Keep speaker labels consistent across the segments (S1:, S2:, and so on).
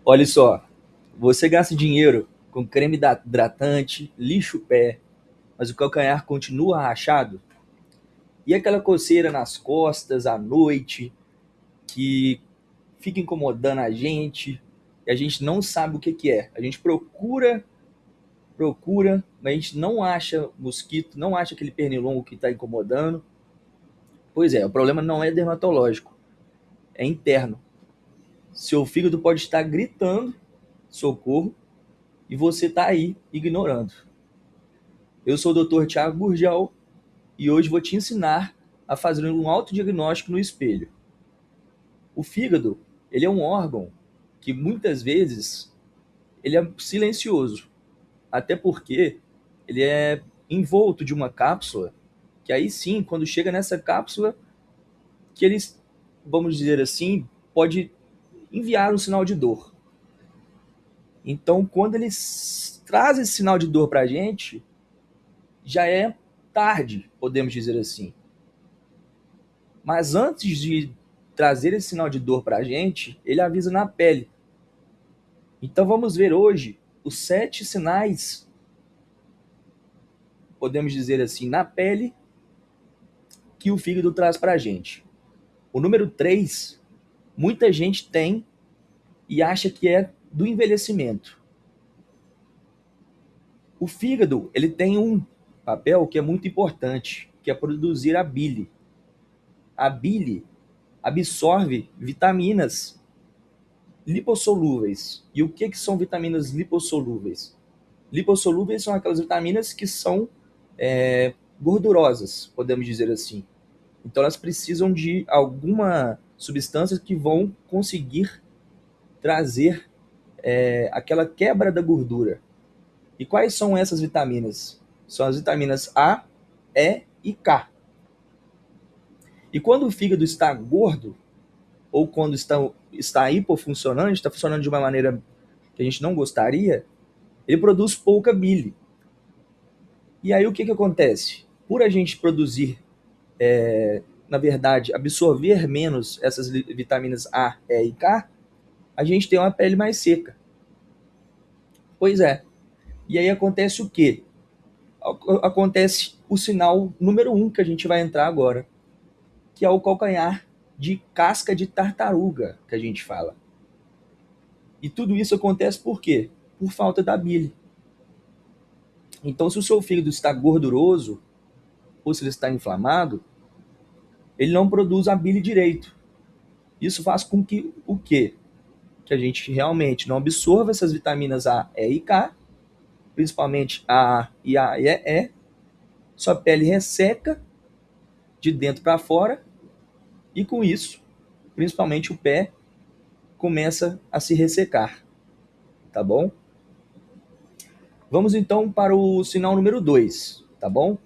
S1: Olha só, você gasta dinheiro com creme hidratante, lixa o pé, mas o calcanhar continua rachado? E aquela coceira nas costas à noite que fica incomodando a gente e a gente não sabe o que que é. A gente procura, mas a gente não acha mosquito, não acha aquele pernilongo que está incomodando. Pois é, o problema não é dermatológico, é interno. Seu fígado pode estar gritando socorro e você está aí ignorando. Eu sou o Dr. Tiago Gurgel e hoje vou te ensinar a fazer um autodiagnóstico no espelho. O fígado, ele é um órgão que muitas vezes ele é silencioso, até porque ele é envolto de uma cápsula, que aí sim, quando chega nessa cápsula, que eles, vamos dizer assim, pode enviar um sinal de dor. Então, quando eles trazem esse sinal de dor para a gente, já é tarde, podemos dizer assim. Mas antes de trazer esse sinal de dor para a gente, ele avisa na pele. Então vamos ver hoje os 7 sinais, podemos dizer assim, na pele que o fígado traz para a gente. O número 3, muita gente tem e acha que é do envelhecimento. O fígado, ele tem um papel que é muito importante, que é produzir a bile. A bile absorve vitaminas lipossolúveis. E o que são vitaminas lipossolúveis? Lipossolúveis são aquelas vitaminas que são gordurosas, podemos dizer assim. Então elas precisam de alguma substância que vão conseguir trazer aquela quebra da gordura. E quais são essas vitaminas? São as vitaminas A, E e K. E quando o fígado está gordo, ou quando está hipofuncionando, está funcionando de uma maneira que a gente não gostaria, ele produz pouca bile. E aí o que acontece? Por a gente produzir, na verdade, absorver menos essas vitaminas A, E e K, a gente tem uma pele mais seca. Pois é. E aí acontece o quê? Acontece o sinal número 1 que a gente vai entrar agora, que é o calcanhar de casca de tartaruga, que a gente fala. E tudo isso acontece por quê? Por falta da bile. Então, se o seu fígado está gorduroso, ou se ele está inflamado, ele não produz a bile direito. Isso faz com que o quê? Que a gente realmente não absorva essas vitaminas A, E e K, principalmente A e A e E, sua pele resseca de dentro para fora e com isso, principalmente o pé, começa a se ressecar, tá bom? Vamos então para o sinal número 2, tá bom?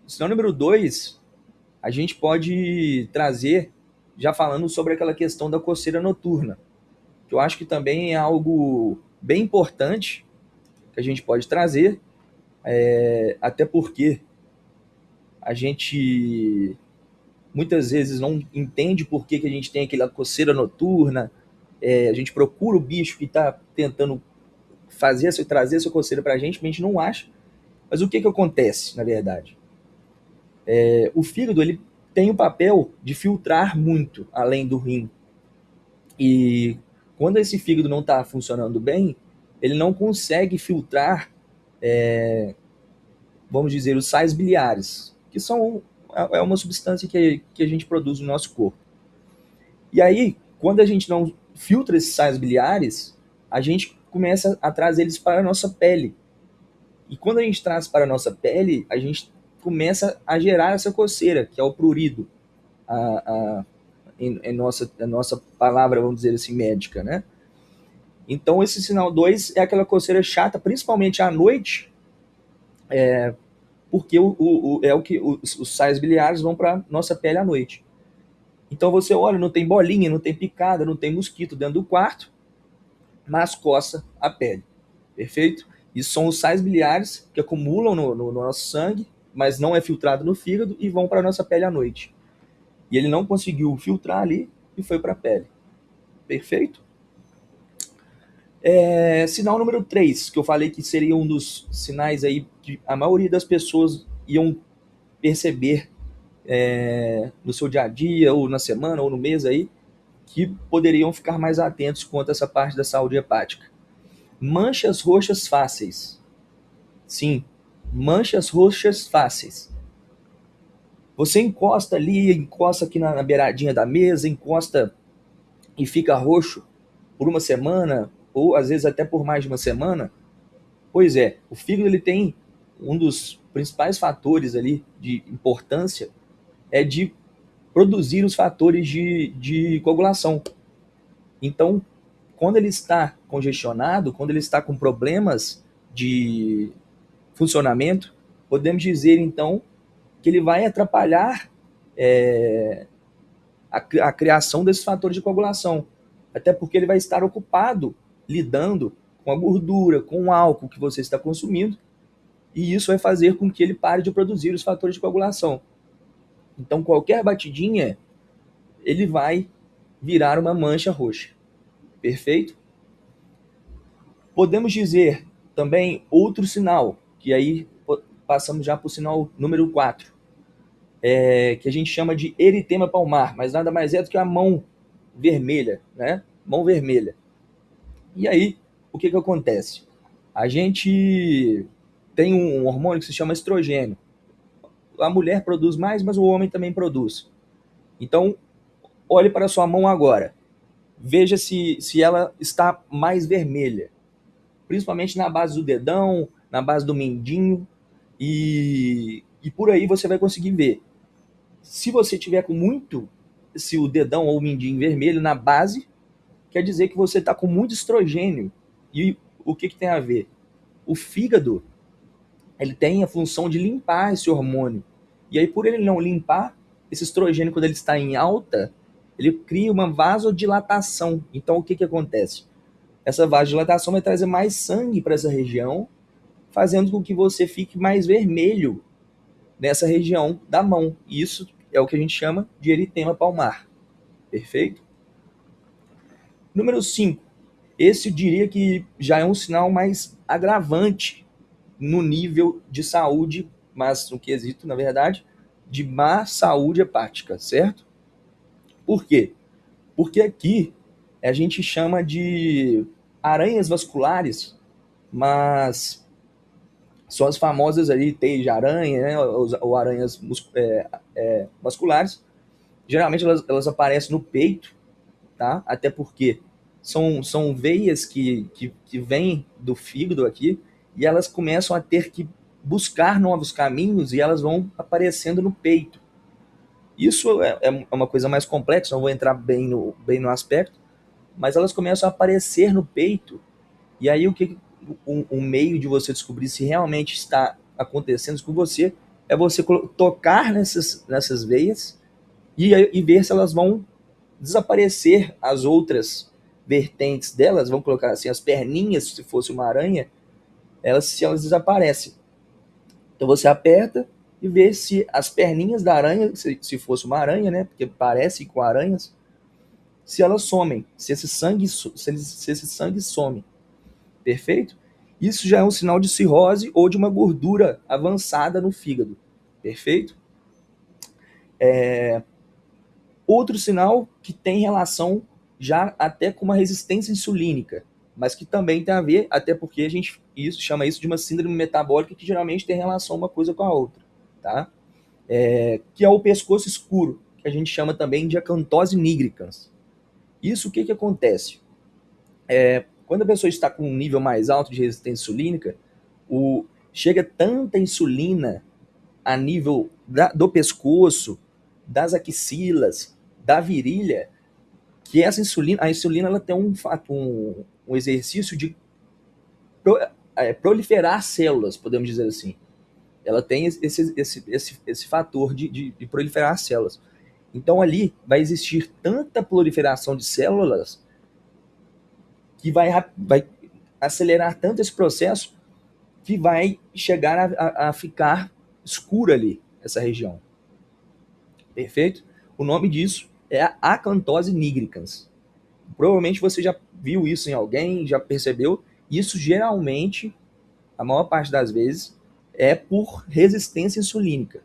S1: O sinal número 2, a gente pode trazer já falando sobre aquela questão da coceira noturna, que eu acho que também é algo bem importante que a gente pode trazer, até porque a gente muitas vezes não entende por que a gente tem aquela coceira noturna, a gente procura o bicho que está tentando trazer essa coceira para a gente não acha. Mas o que acontece, na verdade? O fígado ele tem o papel de filtrar muito, além do rim. E quando esse fígado não está funcionando bem, ele não consegue filtrar, vamos dizer, os sais biliares, que são uma substância que a gente produz no nosso corpo. E aí, quando a gente não filtra esses sais biliares, a gente começa a trazer eles para a nossa pele. E quando a gente traz para a nossa pele, a gente começa a gerar essa coceira, que é o prurido, a nossa palavra, vamos dizer assim, médica, né? Então, esse sinal 2 é aquela coceira chata, principalmente à noite, porque é o que os sais biliares vão para nossa pele à noite. Então, você olha, não tem bolinha, não tem picada, não tem mosquito dentro do quarto, mas coça a pele. Perfeito? Isso são os sais biliares que acumulam no nosso sangue, mas não é filtrado no fígado e vão para a nossa pele à noite. E ele não conseguiu filtrar ali e foi para a pele. Perfeito? Sinal número 3, que eu falei que seria um dos sinais aí que a maioria das pessoas iam perceber no seu dia a dia, ou na semana, ou no mês aí, que poderiam ficar mais atentos quanto a essa parte da saúde hepática. Manchas roxas fáceis. Sim, manchas roxas fáceis. Você encosta ali, encosta aqui na beiradinha da mesa, encosta e fica roxo por uma semana, ou às vezes até por mais de uma semana. Pois é, o fígado ele tem um dos principais fatores ali de importância é de produzir os fatores de coagulação. Então, quando ele está congestionado, quando ele está com problemas de funcionamento, podemos dizer então que ele vai atrapalhar é, a criação desses fatores de coagulação. Até porque ele vai estar ocupado lidando com a gordura, com o álcool que você está consumindo, e isso vai fazer com que ele pare de produzir os fatores de coagulação. Então, qualquer batidinha, ele vai virar uma mancha roxa. Perfeito? Podemos dizer também outro sinal, que aí passamos já para o sinal número 4, que a gente chama de eritema palmar, mas nada mais é do que a mão vermelha, né? Mão vermelha. E aí, o que acontece? A gente tem um hormônio que se chama estrogênio. A mulher produz mais, mas o homem também produz. Então, olhe para a sua mão agora. Veja se ela está mais vermelha. Principalmente na base do dedão, na base do mindinho. E por aí você vai conseguir ver. Se você tiver com muito, se o dedão ou o mindinho vermelho na base, quer dizer que você está com muito estrogênio. E o que tem a ver? O fígado, ele tem a função de limpar esse hormônio. E aí, por ele não limpar, esse estrogênio, quando ele está em alta, ele cria uma vasodilatação. Então, o que acontece? Essa vasodilatação vai trazer mais sangue para essa região, fazendo com que você fique mais vermelho nessa região da mão. E isso é o que a gente chama de eritema palmar. Perfeito? Número 5. Esse eu diria que já é um sinal mais agravante no nível de saúde, mas no quesito, na verdade, de má saúde hepática, certo? Por quê? Porque aqui a gente chama de aranhas vasculares, mas são as famosas ali teias de aranha, né, ou aranhas vasculares. Geralmente elas aparecem no peito, tá? Até porque são veias que vêm do fígado aqui, e elas começam a ter que buscar novos caminhos, e elas vão aparecendo no peito. Isso é uma coisa mais complexa, não vou entrar bem no aspecto, mas elas começam a aparecer no peito, e aí o meio de você descobrir se realmente está acontecendo com você é você tocar nessas veias e ver se elas vão desaparecer as outras vertentes delas, vamos colocar assim, as perninhas, se fosse uma aranha, se elas desaparecem. Então você aperta e vê se as perninhas da aranha, se fosse uma aranha, né, porque parece com aranhas, se elas somem, se esse sangue some. Perfeito? Isso já é um sinal de cirrose ou de uma gordura avançada no fígado. Perfeito? Outro sinal que tem relação já até com uma resistência insulínica, mas que também tem a ver, até porque a gente chama isso de uma síndrome metabólica que geralmente tem relação uma coisa com a outra, tá? Que é o pescoço escuro, que a gente chama também de acantose nigricans. Isso o que acontece? Quando a pessoa está com um nível mais alto de resistência insulínica, chega tanta insulina a nível do pescoço, das axilas, da virilha, que a insulina ela tem um exercício de proliferar células, podemos dizer assim. Ela tem esse fator de proliferar células. Então ali vai existir tanta proliferação de células que vai acelerar tanto esse processo que vai chegar a ficar escura ali, essa região. Perfeito? O nome disso é a acantose nigricans. Provavelmente você já viu isso em alguém, já percebeu. Isso geralmente, a maior parte das vezes, é por resistência insulínica.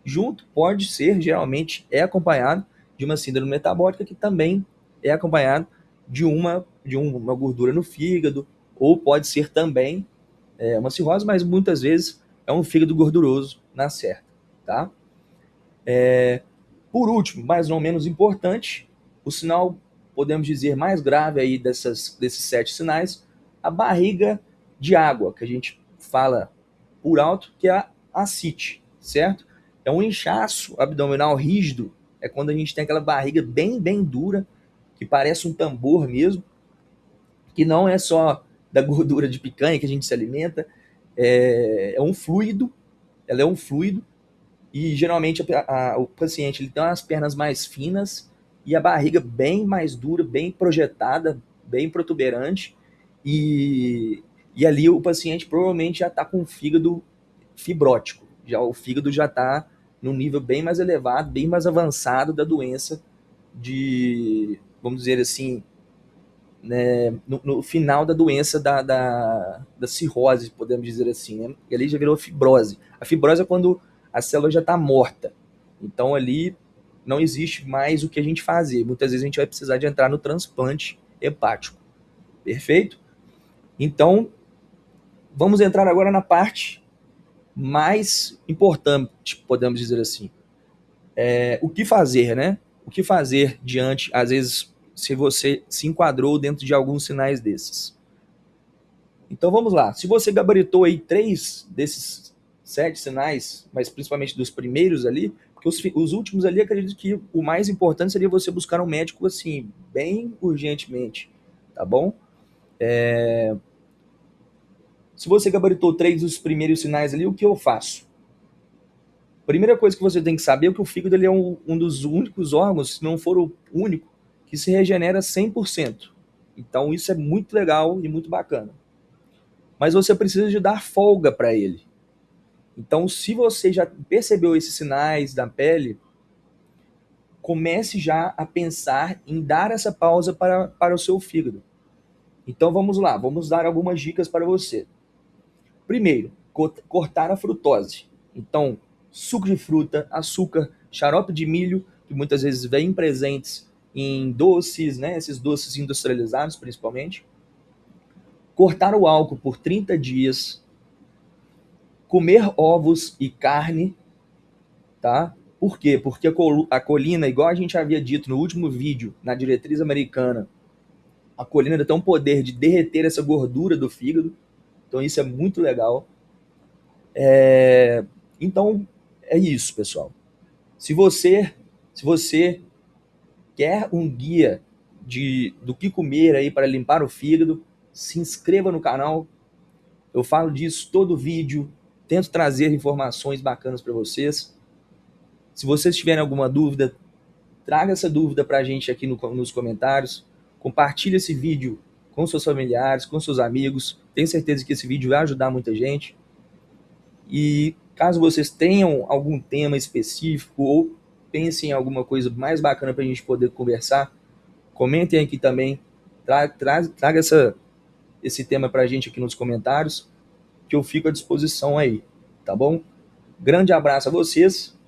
S1: Junto pode ser, geralmente, é acompanhado de uma síndrome metabólica que também é acompanhado de uma gordura no fígado, ou pode ser também uma cirrose, mas muitas vezes é um fígado gorduroso na certa, tá? Por último, mas não menos importante, o sinal, podemos dizer, mais grave aí desses 7 sinais, a barriga de água, que a gente fala por alto, que é a ascite, certo? É um inchaço abdominal rígido, é quando a gente tem aquela barriga bem, bem dura, que parece um tambor mesmo, que não é só da gordura de picanha que a gente se alimenta, é um fluido, ela é um fluido, e geralmente o paciente ele tem as pernas mais finas e a barriga bem mais dura, bem projetada, bem protuberante, e ali o paciente provavelmente já está com o fígado fibrótico, o fígado já está num nível bem mais elevado, bem mais avançado da doença vamos dizer assim, né, no final da doença da cirrose, podemos dizer assim, né? E ali já virou fibrose. A fibrose é quando a célula já está morta. Então ali não existe mais o que a gente fazer. Muitas vezes a gente vai precisar de entrar no transplante hepático. Perfeito? Então, vamos entrar agora na parte mais importante, podemos dizer assim. O que fazer, né? O que fazer diante, às vezes, se você se enquadrou dentro de alguns sinais desses. Então vamos lá. Se você gabaritou aí 3 desses 7 sinais, mas principalmente dos primeiros ali, porque os últimos ali, acredito que o mais importante seria você buscar um médico assim, bem urgentemente, tá bom? Se você gabaritou 3 dos primeiros sinais ali, o que eu faço? Primeira coisa que você tem que saber é que o fígado ele é um dos únicos órgãos, se não for o único, que se regenera 100%. Então isso é muito legal e muito bacana. Mas você precisa de dar folga para ele. Então, se você já percebeu esses sinais da pele, comece já a pensar em dar essa pausa para o seu fígado. Então, vamos lá, vamos dar algumas dicas para você. Primeiro, cortar a frutose. Então, suco de fruta, açúcar, xarope de milho, que muitas vezes vêm presentes em doces, né, esses doces industrializados principalmente. Cortar o álcool por 30 dias. Comer ovos e carne, tá? Por quê? Porque a colina, igual a gente havia dito no último vídeo, na diretriz americana, a colina tem um poder de derreter essa gordura do fígado, então isso é muito legal. Então, é isso, pessoal. Se você quer um guia do que comer aí para limpar o fígado, se inscreva no canal. Eu falo disso todo vídeo, tento trazer informações bacanas para vocês. Se vocês tiverem alguma dúvida, traga essa dúvida para a gente aqui nos comentários. Compartilhe esse vídeo com seus familiares, com seus amigos. Tenho certeza que esse vídeo vai ajudar muita gente. E caso vocês tenham algum tema específico ou pensem em alguma coisa mais bacana para a gente poder conversar, comentem aqui também. Traga esse tema para a gente aqui nos comentários, que eu fico à disposição aí, tá bom? Grande abraço a vocês.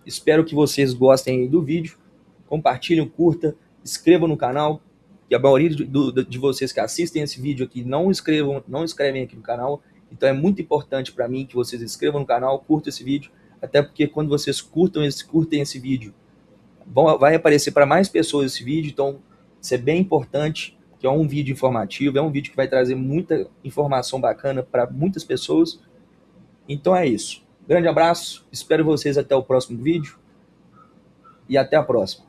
S1: Espero que vocês gostem do vídeo. Compartilhem, curta, inscrevam no canal. Que a maioria de vocês que assistem esse vídeo aqui não inscrevem aqui no canal. Então é muito importante para mim que vocês inscrevam no canal, curtam esse vídeo. Até porque quando vocês curtem esse vídeo, vai aparecer para mais pessoas esse vídeo. Então isso é bem importante, que é um vídeo informativo, é um vídeo que vai trazer muita informação bacana para muitas pessoas. Então é isso. Grande abraço, espero vocês até o próximo vídeo e até a próxima.